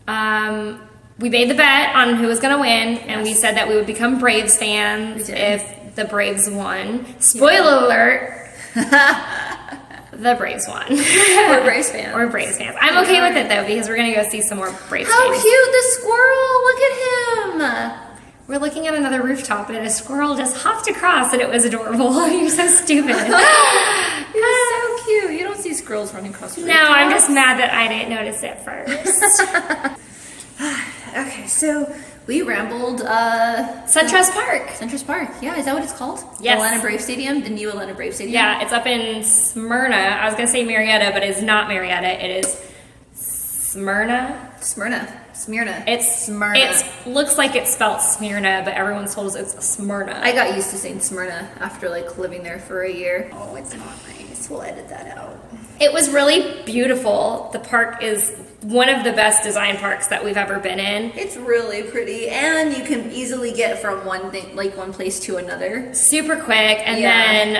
We made the bet on who was going to win, and we said that we would become Braves fans if the Braves won. Spoiler alert. The Braves won. We're Braves fans. We're Braves fans. I'm okay with it, though, because we're going to go see some more Braves How games. cute, the squirrel. Look at him. We're looking at another rooftop, and a squirrel just hopped across, and it was adorable. You're so stupid. You're so cute. You don't see squirrels running across the rooftops. No, I'm just mad that I didn't notice it first. Okay, so we rambled Suntrust Park. Suntrust Park. Yeah, is that what it's called? Yes. Atlanta Brave Stadium, the new Atlanta Brave Stadium. Yeah, it's up in Smyrna. I was going to say Marietta, but it's not Marietta. It is Smyrna. Smyrna. It's Smyrna. It looks like it's spelled Smyrna, but everyone's told us it's Smyrna. I got used to saying Smyrna after like living there for a year. Oh, it's not nice. We'll edit that out. It was really beautiful. The park is one of the best design parks that we've ever been in. It's really pretty, and you can easily get from one place to another. Super quick, and then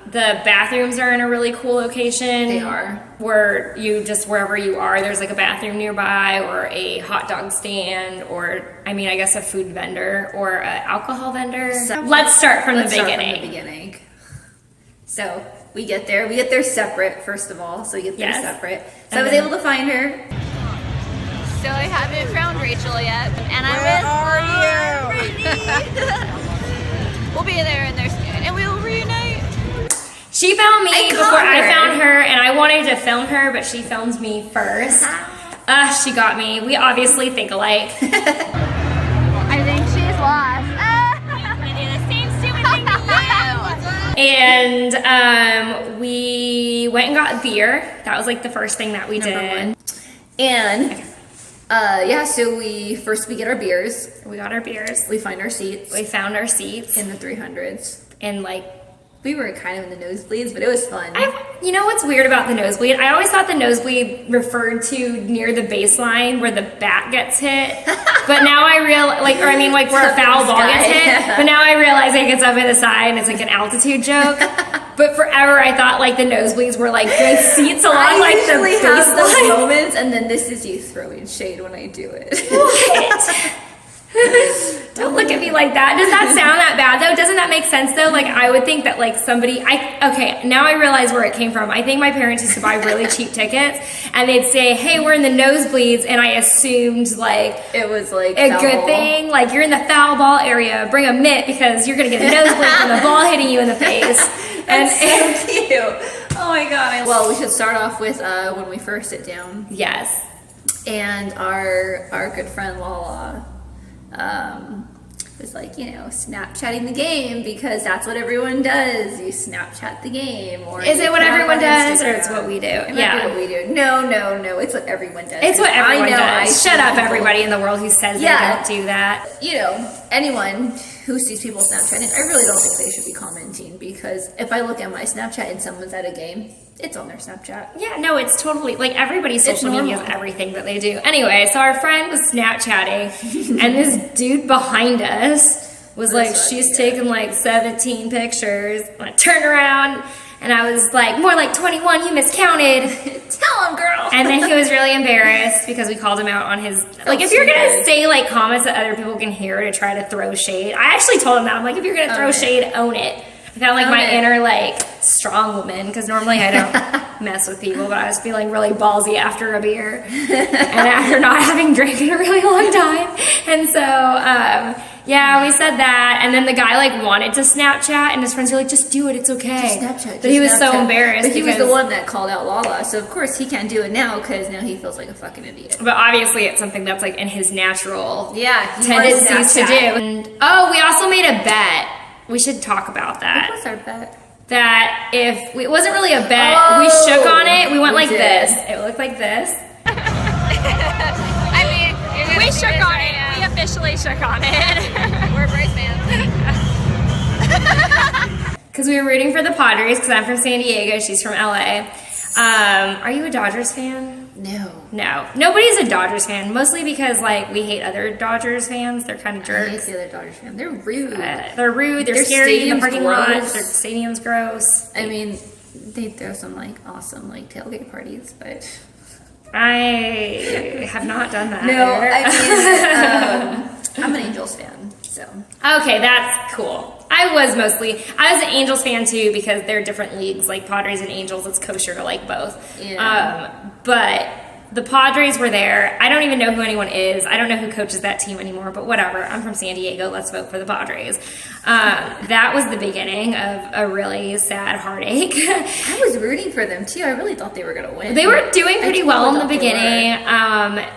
the bathrooms are in a really cool location. They are. Where you just, wherever you are, there's like a bathroom nearby, or a hot dog stand, or, I mean, I guess a food vendor, or an alcohol vendor. So, let's start from the beginning. So we get there separate, first of all, so we get there separate. So I was able to find her. So I haven't found Rachel yet, and Where are you? We'll be there and we will reunite. She found me before I found her, and I wanted to film her, but she filmed me first. She got me. We obviously think alike. I think she's lost. We do the same stupid thing to you. And we went and got beer. That was like the first thing that we did. And so we get our beers. We got our beers. We find our seats. We found our seats in the 300s. And we were kind of in the nosebleeds, but it was fun. You know what's weird about the nosebleed? I always thought the nosebleed referred to near the baseline where the bat gets hit. But now I realize, where a foul ball gets hit. But now I realize it's up in the side and it's like an altitude joke. But forever I thought the nosebleeds were good seats along the baseline. I usually have those moments, and then this is you throwing shade when I do it. What? Don't look at me like that. Does that sound that bad though? Doesn't that make sense though? I would think that now I realize where it came from. I think my parents used to buy really cheap tickets, and they'd say, "Hey, we're in the nosebleeds," and I assumed it was a good thing. You're in the foul ball area, bring a mitt because you're gonna get a nosebleed from the ball hitting you in the face. And so cute. Oh my god. Well, we should start off with when we first sit down. Yes. And our good friend Lala was Snapchatting the game, because that's what everyone does. You Snapchat the game, or is it what everyone does, or it's what we do? It might be what we do. No, it's what everyone does. It's what everyone does. Shut up, everybody in the world who says they don't do that. Anyone who sees people Snapchatting, I really don't think they should be commenting, because if I look at my Snapchat and someone's at a game, it's on their Snapchat. Yeah, no, it's totally, everybody's social media is everything that they do. Anyway, so our friend was Snapchatting, and this dude behind us was she's taking 17 pictures. I turned around, and I was more like 21, you miscounted. Tell him, girl. And then he was really embarrassed because we called him out on his, if you're going to say comments that other people can hear to try to throw shade. I actually told him that. I'm if you're going to throw shade, own it. I felt my inner strong woman, because normally I don't mess with people, but I was feeling really ballsy after a beer and after not having drank in a really long time. And so we said that, and then the guy wanted to Snapchat, and his friends were just do it, it's okay. Just Snapchat. But he was so embarrassed. But he was the one that called out Lala, so of course he can't do it now, because now he feels like a fucking idiot. But obviously it's something that's in his natural tendencies to do. And we also made a bet. We should talk about that. What was our bet? That if it wasn't really a bet, we shook on it. We went this. It looked like this. We shook on it. We officially shook on it. We're Braves fans. Because we were rooting for the Padres, because I'm from San Diego. She's from LA. Are you a Dodgers fan? No. Nobody's a Dodgers fan, mostly because we hate other Dodgers fans. They're kind of jerks. I hate the other Dodgers fans. They're rude. They're scary in the parking lot. Their stadium's gross. I mean, they throw some awesome tailgate parties, but I have not done that. No, I mean, I'm an Angels fan, so. Okay, that's cool. I was an Angels fan too because they're different leagues, like Padres and Angels. It's kosher to like both. Yeah. But the Padres were there. I don't even know who anyone is. I don't know who coaches that team anymore, but whatever. I'm from San Diego. Let's vote for the Padres. That was the beginning of a really sad heartache. I was rooting for them too. I really thought they were going to win. They were doing pretty well in the beginning.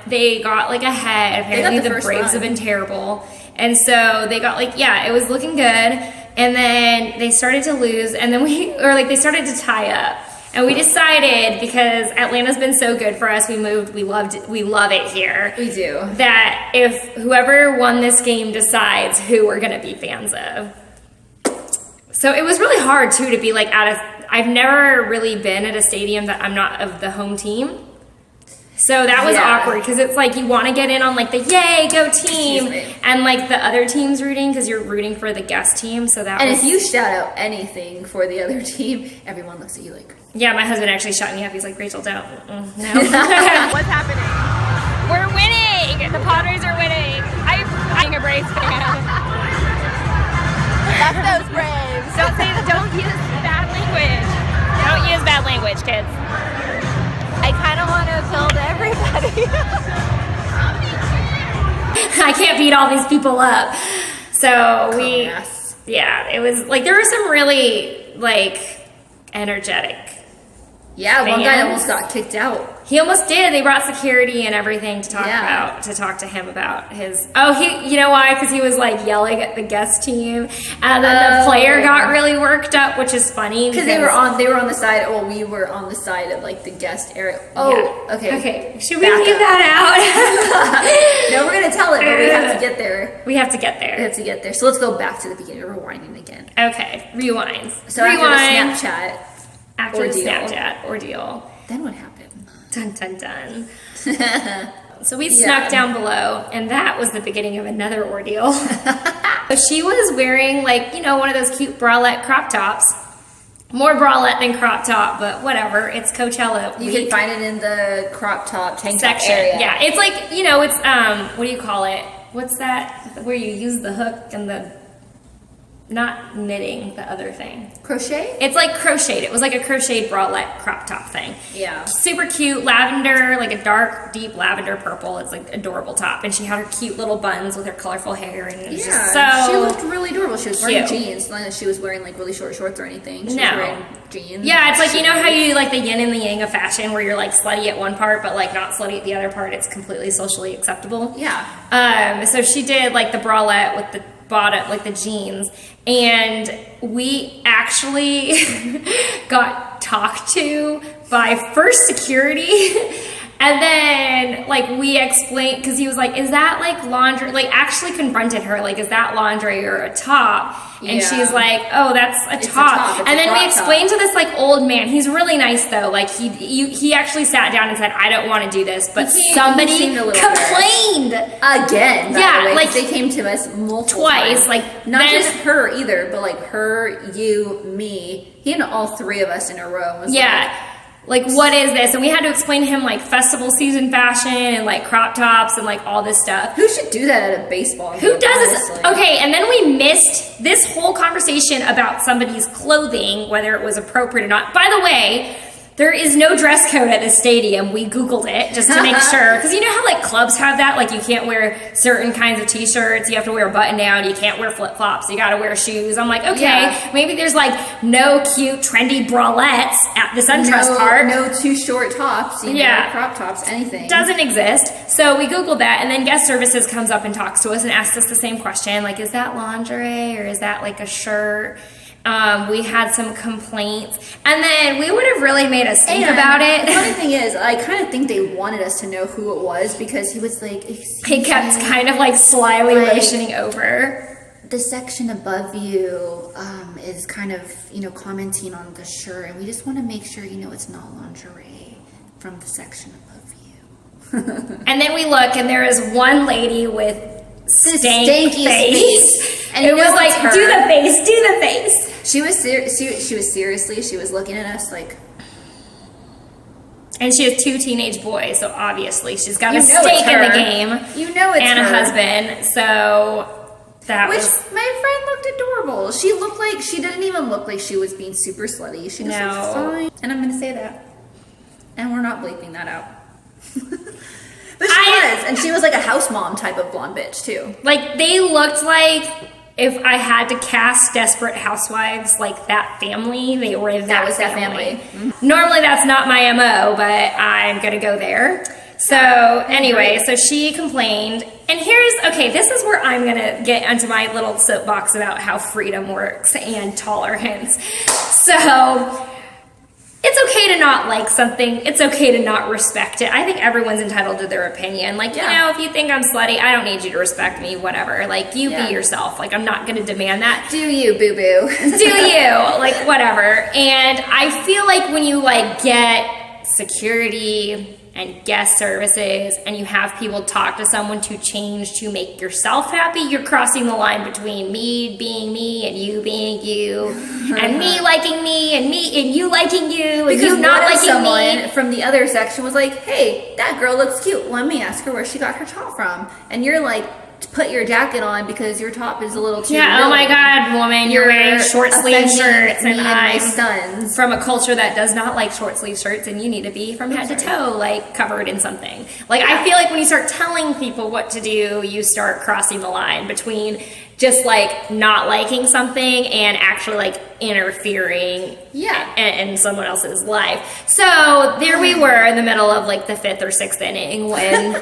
They got like ahead. Apparently the Braves have been terrible. And so they got it was looking good. And then they started to lose. And then they started to tie up. And we decided, because Atlanta's been so good for us, we moved, we love it here. We do. That if whoever won this game decides who we're going to be fans of. So it was really hard, too, to be I've never really been at a stadium that I'm not of the home team. So that was awkward, because it's you want to get in on the yay, go team, and the other team's rooting, because you're rooting for the guest team. So that if you shout out anything for the other team, everyone looks at you like... Yeah, my husband actually shut me up. He's like, Rachel, don't. No. What's happening? We're winning! The Padres are winning! I'm a Braves fan. Love those Braves! Don't use bad language. Don't use bad language, kids. I kind of want to build everybody. I can't beat all these people up. So it was there were some really energetic. Yeah, one guy almost got kicked out. He almost did. They brought security and everything to talk to him about his. You know why? Because he was yelling at the guest team, and then the player got really worked up, which is funny because they were on the side. Well, we were on the side of the guest area. Oh, yeah. Okay. Should we leave that out? No, we're gonna tell it, but we have to get there. We have to get there. So let's go back to the beginning. We're rewinding again. Okay, rewind. So after the Snapchat. After the Snapchat ordeal. Then what happened? Dun, dun, dun. So we snuck down below, and that was the beginning of another ordeal. So she was wearing, one of those cute bralette crop tops. More bralette than crop top, but whatever. It's Coachella week. You can find it in the crop top tank top section. area. Yeah, it's it's, what do you call it? What's that? Where you use the hook and the... Not knitting, the other thing. Crochet? It's crocheted. It was a crocheted bralette crop top thing. Yeah. Super cute, lavender, a dark, deep lavender purple. It's adorable top. And she had her cute little buns with her colorful hair. And it was just so... She looked really adorable. She was wearing jeans. Not that she was wearing really short shorts or anything. She was wearing jeans. Yeah, it's you know how you the yin and the yang of fashion where you're slutty at one part but not slutty at the other part. It's completely socially acceptable. Yeah. So she did the bralette with the bottom, the jeans, and we actually got talked to by first security, and then we explained, because he was is that laundry, actually confronted her, is that laundry or a top? And she's oh, that's a top. And then we explained to this old man, he's really nice though, he actually sat down and said, I don't want to do this, but somebody complained again. Yeah, they came to us multiple twice, times. Not just her either, but her, you, me, he and all three of us in a row was what is this? And we had to explain to him festival season fashion and crop tops and all this stuff. Who should do that at a baseball game? Who does this? Okay, and then we missed this whole conversation about somebody's clothing, whether it was appropriate or not. By the way, there is no dress code at the stadium. We Googled it just to make sure. Because you know how clubs have that? You can't wear certain kinds of t-shirts. You have to wear a button down. You can't wear flip-flops. You got to wear shoes. I'm okay, maybe there's no cute, trendy bralettes at the Suntrust Park. No too short tops. Crop tops, anything. Doesn't exist. So we Googled that, and then guest services comes up and talks to us and asks us the same question. Is that lingerie or is that a shirt? We had some complaints, and then we would have really made us think about it. The funny thing is, I kind of think they wanted us to know who it was because he was he kept kind of slyly motioning over. The section above you is kind of, commenting on the shirt, and we just want to make sure, it's not lingerie from the section above you. And then we look, and there is one lady with stanky face. And it was do the face. She was seriously, she was looking at us And she has 2 teenage boys, so obviously she's got a You know stake it's in the her. game. You know it's and her. a husband. So that Which was my friend looked adorable. She looked like she didn't even look like she was being super slutty. She just No. looked fine. And I'm gonna say that. And we're not bleeping that out. But she was, and she was like a house mom type of blonde bitch too. like they looked like if I had to cast Desperate Housewives, like that family, they were that was that family. family. Normally that's not my MO, but I'm gonna go there. So anyway, so she complained, and this is where I'm gonna get into my little soapbox about how freedom works and tolerance. So it's okay to not like something. It's okay to not respect it. I think everyone's entitled to their opinion. Like, you know, if you think I'm slutty, I don't need you to respect me, whatever. Like, you be yourself. Like, I'm not gonna demand that. Do you, boo-boo? Do you, like, whatever. And I feel like when you like get security and guest services and you have people talk to someone to change to make yourself happy, you're crossing the line between me being me and you being you and me liking me and you liking you and you not liking someone me. from the other section was like, hey, that girl looks cute. Let me ask her where she got her top from. And you're like, put your jacket on because your top is a little too Yeah, oh my God, woman, you're wearing short sleeve shirts and my I'm sons. from a culture that does not like short sleeve shirts and you need to be from head to toe, like covered in something. Like I feel like when you start telling people what to do, you start crossing the line between just like not liking something and actually like interfering in someone else's life. So there we were in the middle of like the 5th or 6th inning when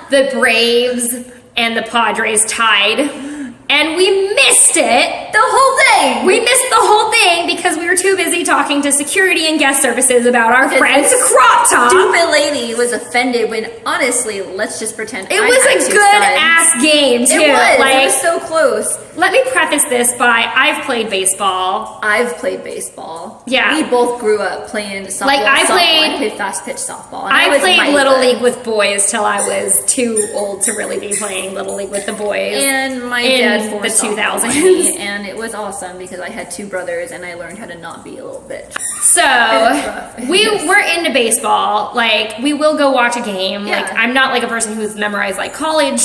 the Braves and the Padres tied, and we missed it. The whole thing. We missed the whole thing because we were too busy talking to security and guest services about our friend's crop top. Stupid lady was offended when, honestly, let's just pretend It was a good ass game too. It was so close. Let me preface this by I've played baseball. I've played baseball. Yeah. We both grew up playing softball. Like, I played fast pitch softball. And I played mighty Little good. League with boys till I was too old to really be playing Little League with the boys. And my in dad the forced 2000s. me, and it was awesome because I had 2 brothers and I learned how to not be a little bitch. So rough. we're into baseball. Like we will go watch a game. Yeah. Like I'm not like a person who's memorized like college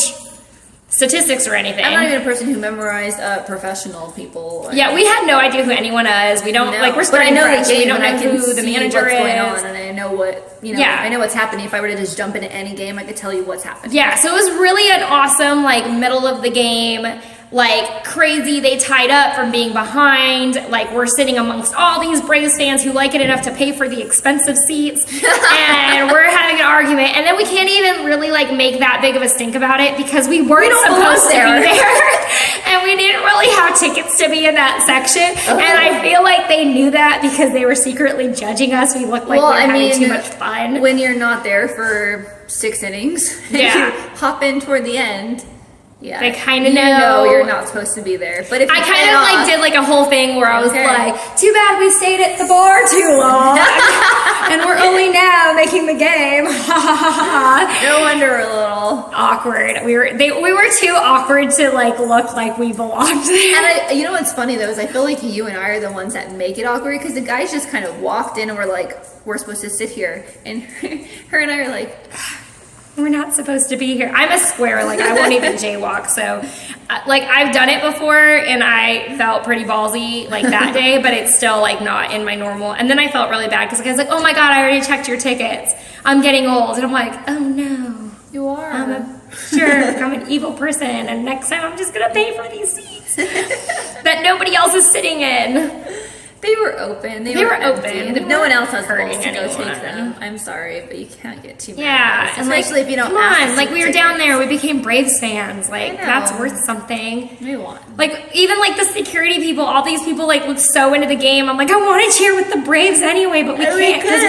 statistics or anything. I'm not even a person who memorized professional people. Yeah, we had no idea who anyone is. We don't like we're starting but I know fresh. the game We don't and I know can who the see manager what's is. going on, and I know what Yeah. I know what's happening. If I were to just jump into any game, I could tell you what's happening. Yeah, so it was really an awesome like middle of the game. Like crazy, they tied up from being behind. Like we're sitting amongst all these Braves fans who like it enough to pay for the expensive seats, and we're having an argument. And then we can't even really like make that big of a stink about it because we weren't supposed to be there, and we didn't really have tickets to be in that section. And I feel like they knew that because they were secretly judging us. We looked like we were having too much fun. When you're not there for 6 innings, and you hop in toward the end. Yeah, They kind of you know you're not supposed to be there. But if I kind of like did like a whole thing where I was like, too bad we stayed at the bar too long, and we're only now making the game. no wonder we're a little awkward. We were too awkward to like look like we belonged there. And you know what's funny though is I feel like you and I are the ones that make it awkward because the guys just kind of walked in and were like, we're supposed to sit here, and her and I are like, we're not supposed to be here. I'm a square, like I won't even jaywalk. So like I've done it before and I felt pretty ballsy like that day, but it's still like not in my normal. And then I felt really bad because the guy's like, oh my God, I already checked your tickets. I'm getting old. And I'm like, oh no. you are. I'm a jerk. I'm an evil person. And next time I'm just going to pay for these seats that nobody else is sitting in. They were open. They were open. empty. And if no one else has balls to go anyone. take them, I'm sorry, but you can't get too mad. Yeah, and Especially if you don't come ask on, to like see we were tickets. down there, we became Braves fans. Like I know. that's worth something. We want. Like even like the security people, all these people like look so into the game. I'm like, I want to cheer with the Braves anyway, but we can't because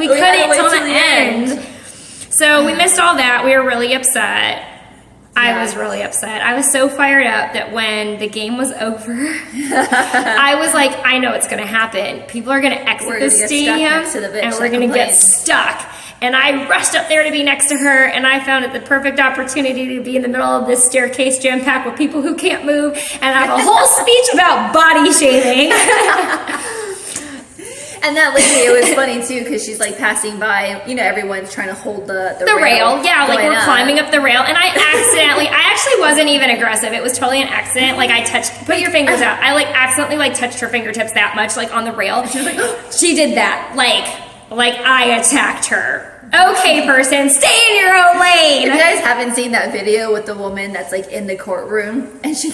we couldn't wait till till the the end. So we missed all that. We were really upset. Yeah. I was really upset. I was so fired up that when the game was over, I was like, I know it's going to happen. People are going to exit We're the gonna get stuck stadium next to the bitch and we're that going to get complains. stuck. And I rushed up there to be next to her, and I found it the perfect opportunity to be in the middle of this staircase jam-packed with people who can't move and have a whole speech about body shaming. And that lady, it was funny too, because she's like passing by, you know, everyone's trying to hold the rail. Yeah, like we're up. climbing up the rail, and I actually wasn't even aggressive. It was totally an accident. Like I put your fingers out. I like accidentally like touched her fingertips that much, like on the rail. She was like, she did that, like I attacked her. Okay, person, stay in your own lane. If you guys haven't seen that video with the woman that's like in the courtroom, and she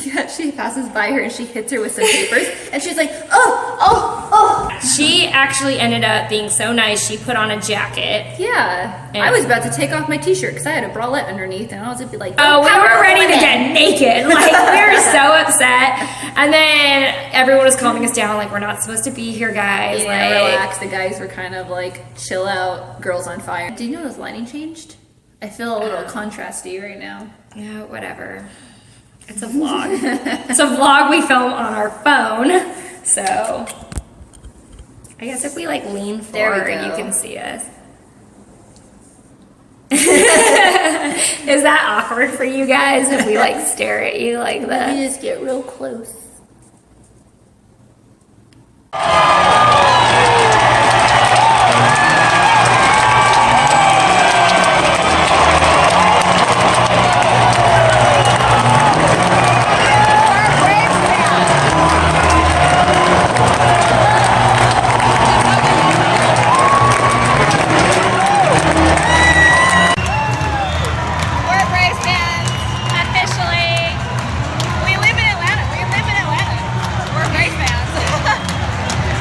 passes by her and she hits her with some papers, and she's like, oh. She actually ended up being so nice. She put on a jacket. Yeah, And I was about to take off my t-shirt because I had a bralette underneath, and I was like, oh, we were ready to get naked. Like we were so upset. And then everyone was calming us down, like we're not supposed to be here, guys. Yeah, like relax. The guys were kind of like, chill out, girls on fire. Did you know this lighting changed? I feel a little contrasty right now. Yeah, whatever. It's a vlog. It's a vlog we film on our phone. So I guess if we like lean forward, you can see us. Is that awkward for you guys if we like stare at you like that? We just get real close.